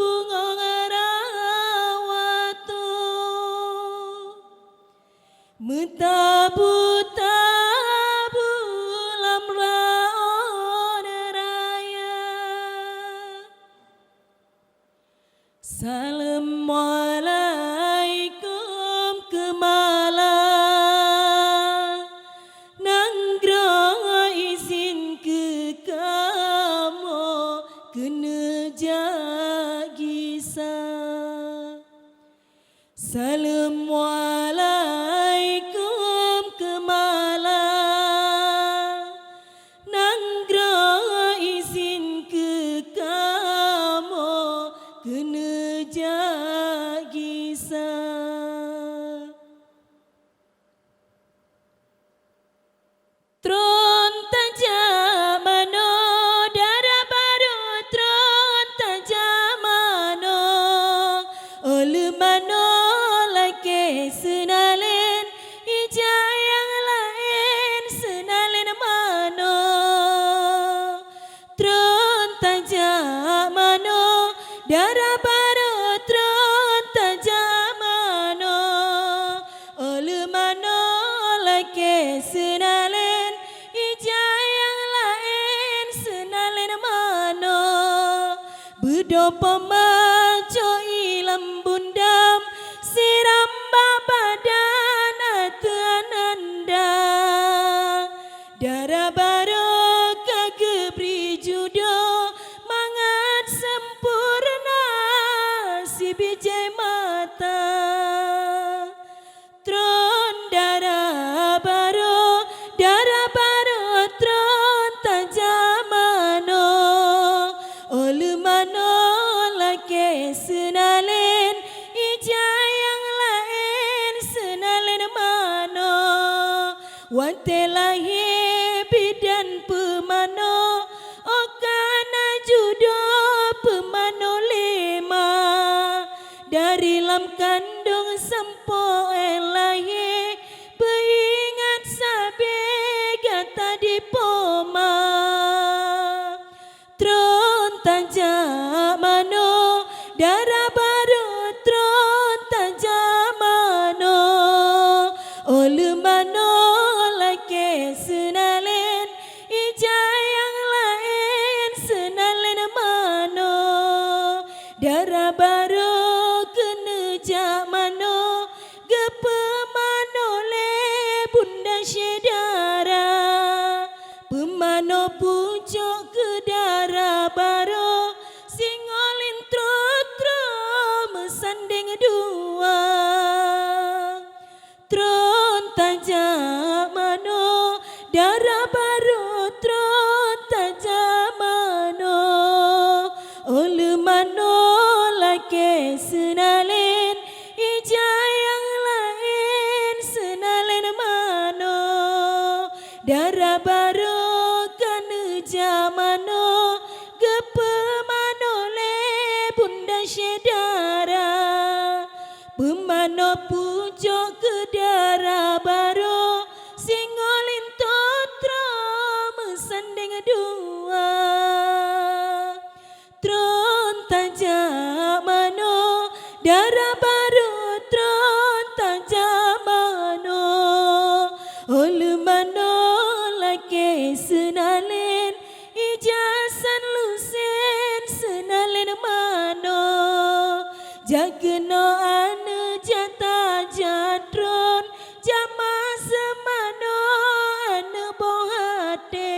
bungong rawato Metabu-tabu lam raon raya Assalamualaikum kemala Nanggrong izin ke kamu Kena jagisa Assalamualaikum kemala Nanggrong izin ke kamu Kena jagisa Tron tajam mano darah baru tron tajam mano Oleh mano lagi senalen ija yang lain senalen mano Tron tajam mano darah baru tron tajam mano Oleh mano lagi senalen ija yang lain senalen mano Berdoa maco ilam bundam siram badan atananda Darah barokah gebri judo mangat sempurna si bijai mata Tron darah baro tron tajam mano Oleh mano lagi senalen ija yang lain senalen mano Wante lahir bidan pemano Okana judo pemano lima Dari lam kandung sempo lahir Peingat sabega tadi poma Tron tajam mano darah baru tron tajam mano Oleh mano lagi senalen ija yang lain senalen mano Darah baru kena jak mano Gepe mano le bunda syedara Pemano pucuk ke darah baru Singolin tro-tro mesanding dua Tron tajam mano darah baru tron tajam mano Oleh mano lagi senalen ija yang lain senalen mano Darah baru kena jamano Gepe mano le bunda syedara Pemano pucuk ke darah baru Singolin totro mesanding dua Tron tajam mano darah baru tron tajam mano Oleh mano lagi senalen ijasan lusen senalen mano Jageno ane jata jatron jama semano ane bohate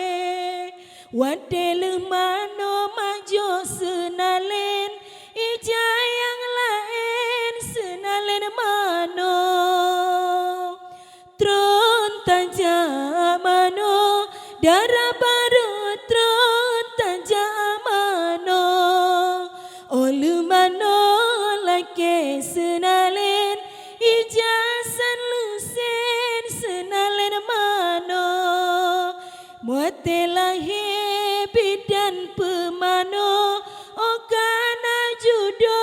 Wate lemano majo senalen ija yang lain senalen mano darah baru tajam mano olu mano lake senalen ijasan lusen senalen mano muatelahe bidan pemano okana judo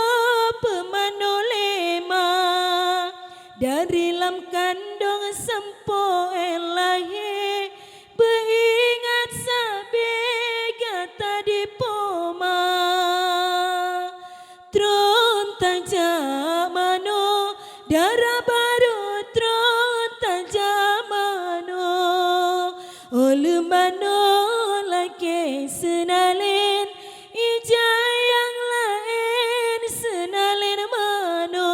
pemano lema dari lam kandong sempo elahe beingat sabega tadi poma tron tajamano darah baru tron tajamano olu mano lake senalen ija yang lain senalen mano.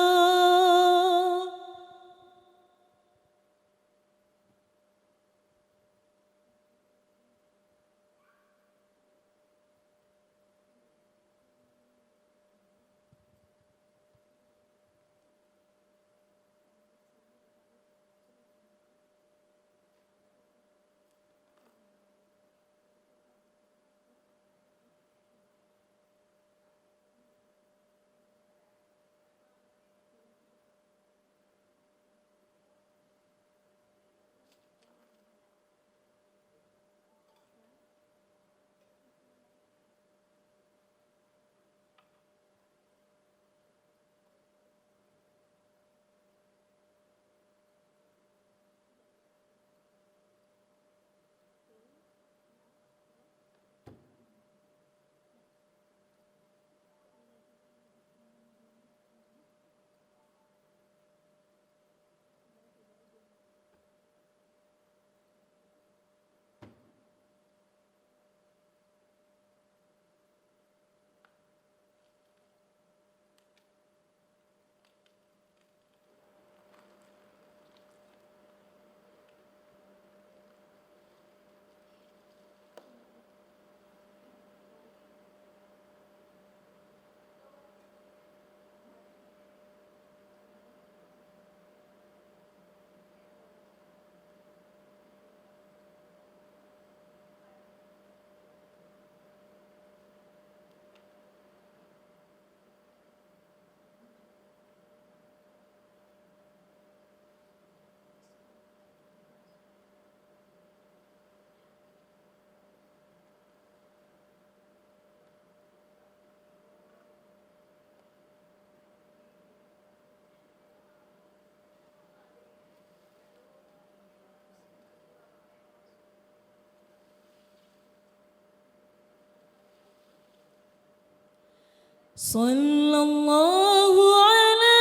Sallallahu ala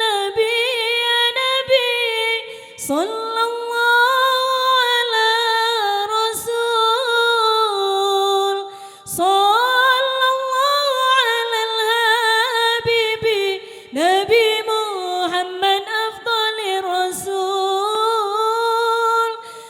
nabi ya nabi sallallahu ala rasul sallallahu ala habibi nabi Muhammad afdalir rasul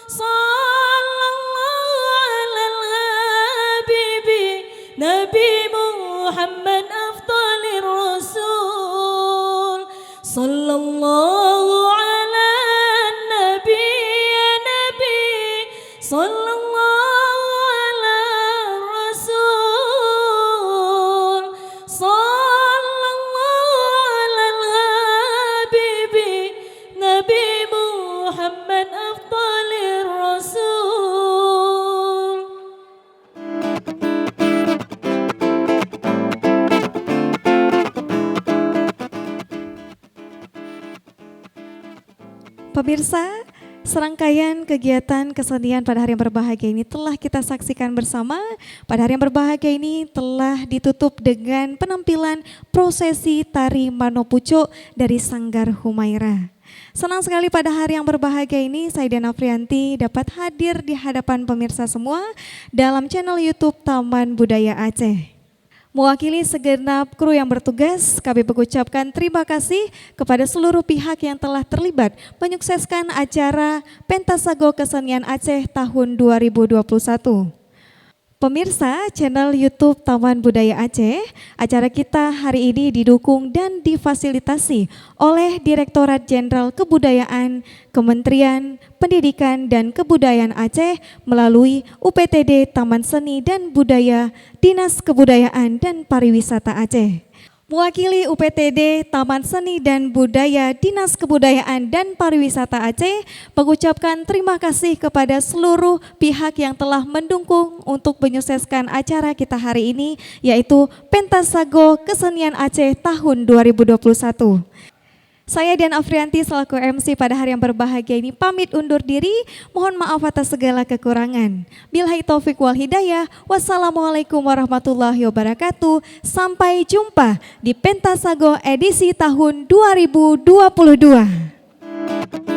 sallallahu ala habibi nabi Muhammad afdalir rasul sallallahu ala nabi ya nabi sallallahu ala rasul sallallahu ala habibi nabi Muhammad afdalir rasul. Pemirsa, serangkaian kegiatan kesenian pada hari yang berbahagia ini telah kita saksikan bersama. Pada hari yang berbahagia ini telah ditutup dengan penampilan prosesi tari Manopucuk dari Sanggar Humaira. Senang sekali pada hari yang berbahagia ini saya Diana Frianti dapat hadir di hadapan pemirsa semua dalam channel YouTube Taman Budaya Aceh. Mewakili segenap kru yang bertugas, kami mengucapkan terima kasih kepada seluruh pihak yang telah terlibat menyukseskan acara Pentasago Kesenian Aceh tahun 2021. Pemirsa channel YouTube Taman Budaya Aceh, acara kita hari ini didukung dan difasilitasi oleh Direktorat Jenderal Kebudayaan, Kementerian Pendidikan dan Kebudayaan Aceh melalui UPTD Taman Seni dan Budaya, Dinas Kebudayaan dan Pariwisata Aceh. Mewakili UPTD Taman Seni dan Budaya Dinas Kebudayaan dan Pariwisata Aceh mengucapkan terima kasih kepada seluruh pihak yang telah mendukung untuk menyukseskan acara kita hari ini, yaitu Pentas Sago Kesenian Aceh tahun 2021. Saya Dian Afrianti selaku MC pada hari yang berbahagia ini pamit undur diri, mohon maaf atas segala kekurangan. Billahi taufik wal hidayah, wassalamualaikum warahmatullahi wabarakatuh. Sampai jumpa di Pentas Sago edisi tahun 2022.